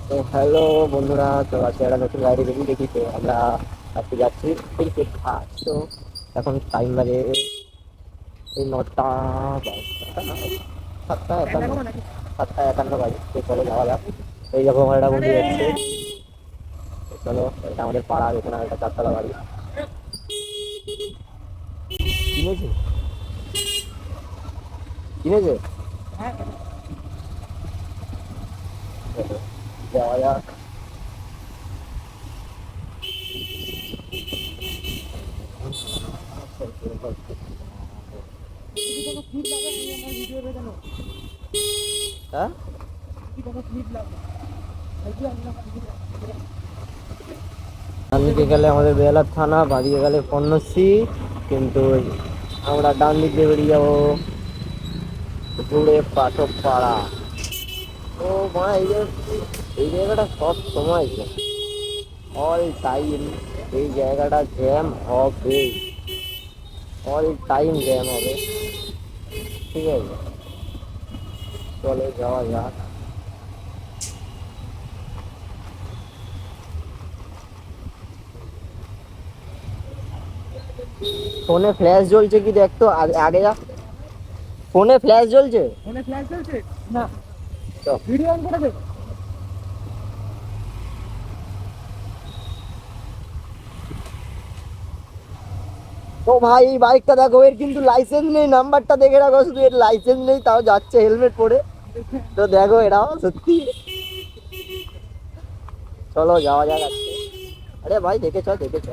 তো হ্যালো বন্ধুরা, তো আজকে একটা নতুন গাড়ি রিভিউ দেখি। তো আমরা আজকে যাচ্ছি ক্রিকেট ঘাট। তো এখন টাইম বাজে এই 7টা 51, 7টা 51 বাজে। তো চলো যাওয়া যাক। এই যখন আমার একটা বন্ধু যাচ্ছে, তো চলো, এটা আমাদের পাড়ার এখানে একটা 4তলা বাড়ি কিনেছে কিনেছে চলো, যাওয়া যাক। হ্যাঁ, ডান দিকে গেলে আমাদের বেহালার থানা, বাঁদিকে গেলে পণ্যশ্রী। কিন্তু আমরা ডান দিক দিয়ে বেরিয়ে যাবো ঘুরে পাঠক পাড়া। ও মা, এই জায়গাটা সব সময় অল টাইম এই জায়গাটা জ্যাম হবে, অল টাইম জ্যাম হবে। ঠিক আছে, চলে যাওয়া যাক। ফোনে ফ্ল্যাশ জ্বলছে কি দেখতো, আগে যা। ফোনে ফ্ল্যাশ জ্বলছে, না, তো ভিডিও অন করে দে। ও ভাই, এই বাইকটা দেখো, এর কিন্তু লাইসেন্স নেই। নাম্বারটা দেখে রাখো, শুধু এর লাইসেন্স নেই, তাও যাচ্ছে হেলমেট পরে। তো দেখো, এটাও সত্যি। চলো যাওয়া যাক আজকে। আরে ভাই, দেখেছ দেখেছ,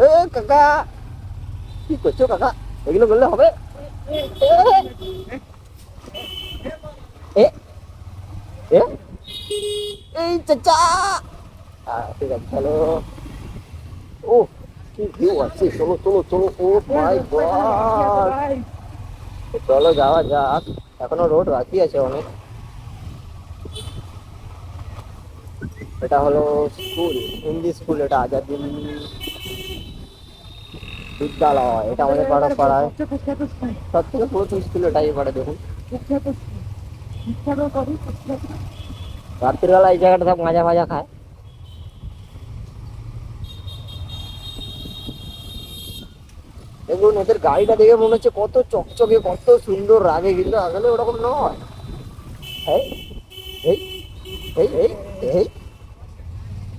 এ কাকা, কি করছো কাকা? এগুলো করলে হবে? এ এ এই চাচা। ঠিক আছে, চলো। ও, কি ভিউ আছে, চলো চলো চলো। ও মাই গড, চলো যাওয়া যাক। এখনো রোড বাকি আছে অনেক। এটা হলো স্কুল, হিন্দি স্কুল। এটা আজাদ বিদ্যালয়, এটা আমাদের পাড়া পাড়ায় সবচেয়ে কুখ্যাত স্কুল, সব থেকে পুরাতন স্কুল এটাই পড়ে। দেখুন, কুখ্যাত স্কুল, বিখ্যাত কবি কুখ্যাত। রাত্রিবেলা এই জায়গাটা সব মাজা মাজা খায়। দেখুন, ওদের গাড়িটা দেখে মনে হচ্ছে কত চকচকে, কত সুন্দর লাগে, কিন্তু আসলে ওরকম নয়। এই এই এই এই এই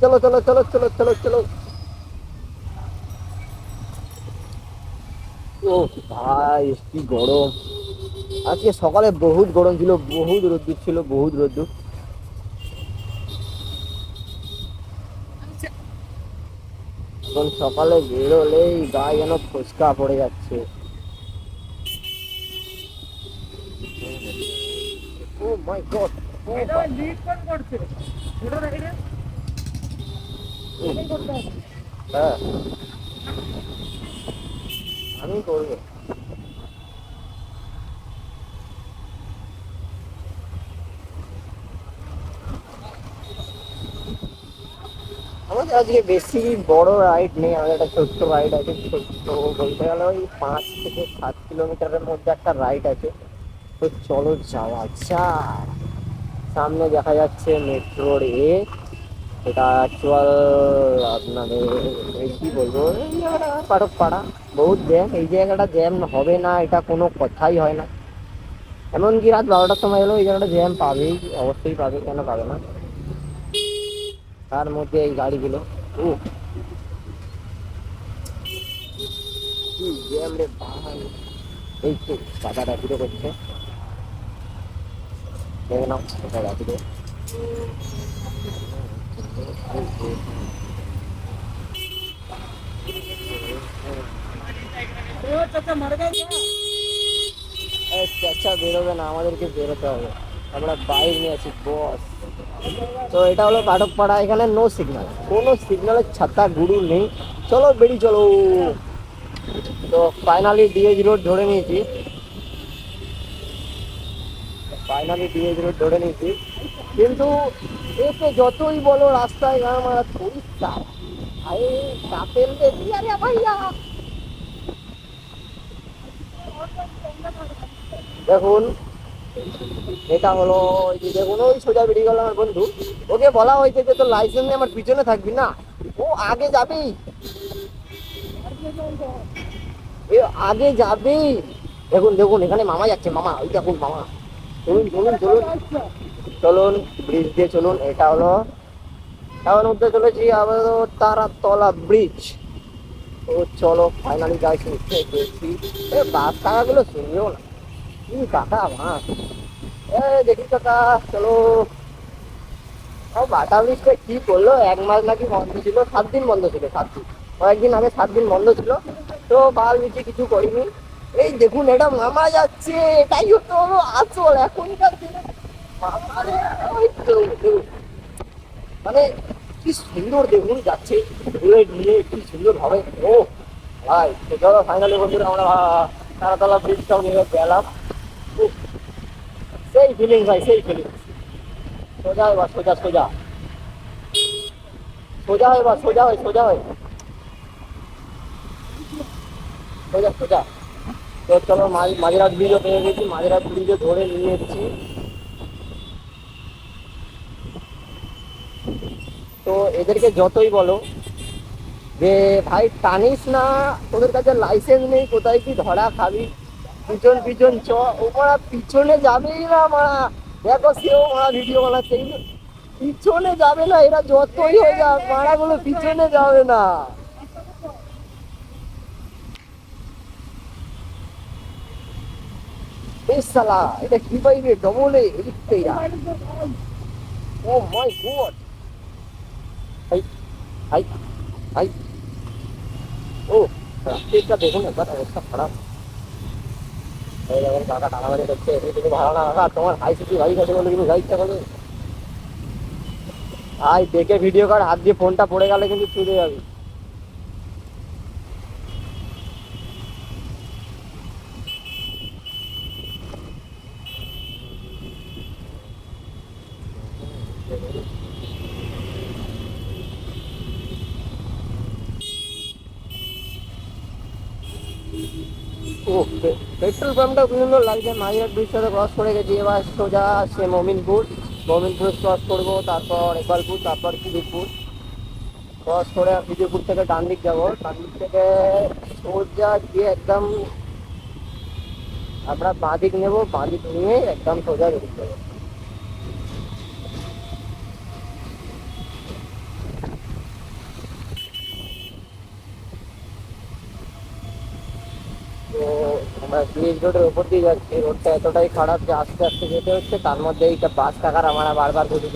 চলো চলো চলো চলো চলো চলো। ও ভাই, কি গরম! আজকে সকালে বহুত গরম ছিল, বহুত রোদ্দুর ছিল, বহুত রোদ্দুর। এখন সকালে বেরোলেই গায়ে যেন ফোসকা পড়ে যাচ্ছে। ও মাই গড, ও এটা ভাই, লিড কোন করছে? ওটা দেখে নে, এটাই করতে হবে। হ্যাঁ, আমি করবো। আমাদের আজকে বেশি বড় রাইড নেই, আমাদের একটা ছোট্ট রাইড আছে। ছোট্ট বলতে গেলে ওই 5 থেকে 7 কিলোমিটারের মধ্যে একটা রাইড আছে। তো চলো যাওয়া যাক। সামনে দেখা যাচ্ছে মেট্রো রেল। এটা অ্যাকচুয়াল আপনাদের এই কি বলবো, এই জায়গাটা পাঠক পাড়া। বহুত জ্যাম, এই জায়গাটা জ্যাম হবে না এটা কোনো কথাই হয় না। এমনকি রাত 12টার সময় হলেও এই জায়গাটা জ্যাম পাবেই, অবশ্যই পাবে, কেন পাবে না। তার মধ্যে এই গাড়িগুলো, ও কি জ্যাম রে ভাই! এই তো দাদা র্যাপিডো করছে, দেখে নাও এটা র্যাপিডো। ও চাচা মর গয়া क्या? আচ্ছা, বেরোবে না, আমাদেরকে বেরোতে হবে। আমরা বাইক নিয়ে আছি বস। তো এটা হলো কাটকপাড়া, এখানে নো সিগন্যাল, কোনো সিগন্যালের ছাতা গুরু নেই। চলো বেরিয়ে চলো। তো ফাইনালি ডিএইচ রোড ধরে নিয়েছি, কিন্তু এতে যতই বলো রাস্তায় গান মারা পরিষ্কার। আরে কাপেল দে দিয়া রে ভাইয়া। দেখুন, এটা হলো ওই যে দেখুন ওই সোজা বেরিয়ে গেল আমার বন্ধু। ওকে বলা হয়েছে যে তোর লাইসেন্স নেই আমার পিছনে থাকবি না, ও আগে যাবি, এ আগে যাবি। দেখুন দেখুন এখানে মামা যাচ্ছে, মামা ওই দেখুন মামা। চলুন চলুন চলুন চলুন, ব্রিজ দিয়ে চলুন। এটা হলো এখন উঠতে চলেছি আবার তারাতলা ব্রিজ। তো চলো ফাইনালি গাইস উঠে গেছি। এ বাস টাকাগুলো শুনলেও না, কি কাকা আমার, এ দেখি কাকা চলো। ও বাটা ব্রিজটা কি করলো, 1 মাস নাকি বন্ধ ছিল, 7 দিন বন্ধ ছিল, 7 দিন, কয়েকদিন আগে 7 দিন বন্ধ ছিল। তো বাল নিচে কিছু করিনি। এই দেখুন এটা মামা যাচ্ছে, এটাই হতো হলো আসল এখনকার দিনে মামা রে। ওই তো দেখুন, মানে কি সুন্দর দেখুন যাচ্ছে ঘুরে নিয়ে কি সুন্দর ভাবে। ও ভাই তো চলো ফাইনালি বন্ধুরা আমরা তারাতলা ব্রিজটাও নিয়ে গেলাম। উফ, সেই ফিলিং ভাই সেই ফিলিং। সোজা এবার সোজা সোজা সোজা হয়, এবার সোজা হয় সোজা হয় সোজা সোজা। তো চলো মাঝেরহাট ব্রিজও পেয়ে গেছি, মাঝেরহাট ব্রিজও ধরে নিয়ে এসেছি। তো এদেরকে যতই বলো যে ভাই টানিস না, তোদের কাছে লাইসেন্স নেই, কোথায় কি ধরা খাবি, পিছন পিছন চ, ও মারা পিছনে যাবেই না মারা। দেখো সেও মারা ভিডিও বানাচ্ছে, কিন্তু পিছনে যাবে না, এরা যতই হয়ে যাক মারাগুলো পিছনে যাবে না। বেশ সালা এটা কি পাইবে ডবলে এদিকতে। ও মাই গড, হাই হাই হাই। ও রাস্তাটা দেখুন একবার, অবস্থা খারাপ। এই দেখুন কাকা টানামারি করছে, এদিকে ভালো না কাকা, তোমার হাই সিটি বাইক আছে বলে কিন্তু যা ইচ্ছা করবে। ভাই দেখে ভিডিও কর, হাত দিয়ে ফোনটা পড়ে গেলে কিন্তু ছুটে যাবে। ও পেট্রোল পাম্পটা সুন্দর লাগছে, মাঝের ব্রিজটাতে ক্রস করে গেছি। এবার সোজা সে মমিনপুর, মমিনপুর ক্রস করবো, তারপর ইকবালপুর, তারপর খিদিরপুর ক্রস করে খিদিরপুর থেকে ডান দিক যাবো, ডান দিক থেকে সোজা গিয়ে একদম আমরা বাঁ দিক নেবো, বাঁ দিক নিয়ে একদম সোজা বেরিয়ে যাবো। তো আমরা ব্রিজ রোডের উপর দিয়ে যাচ্ছি, রোডটা এতটাই খারাপ যে আস্তে আস্তে যেতে হচ্ছে, তার মধ্যে এইটা বাস কাকার আমরা বারবার বলি